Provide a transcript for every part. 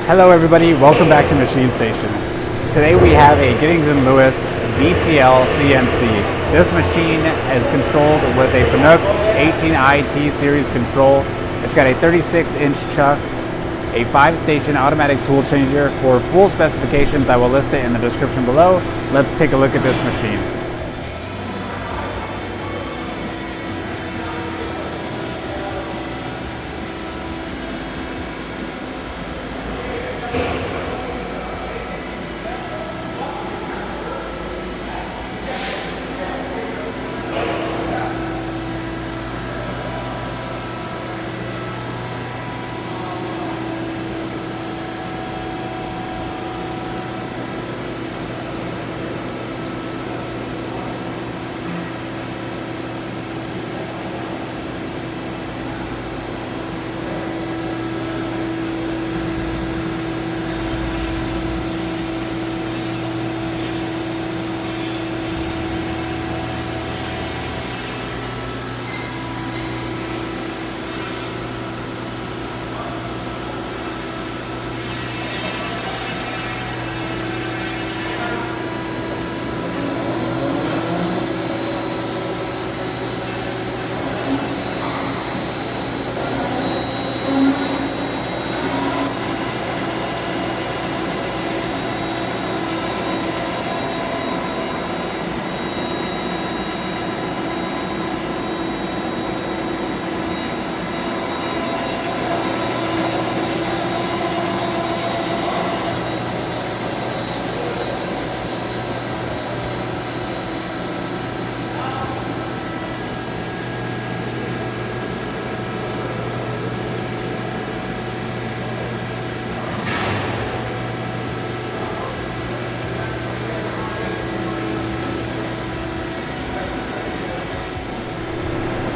Hello everybody, welcome back to MachineStation. Today we have a Giddings & Lewis VTL CNC. This machine is controlled with a FANUC 18iT series control. It's got a 36-inch chuck, a 5-station automatic tool changer. For full specifications, I will list it in the description below. Let's take a look at this machine.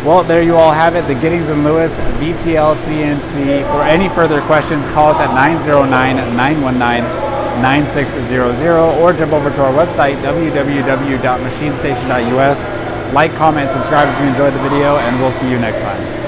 Well, there you all have it, the Giddings & Lewis VTL CNC. For any further questions, call us at 909-919-9600 or jump over to our website, www.machinestation.us. Like, comment, subscribe if you enjoyed the video, and we'll see you next time.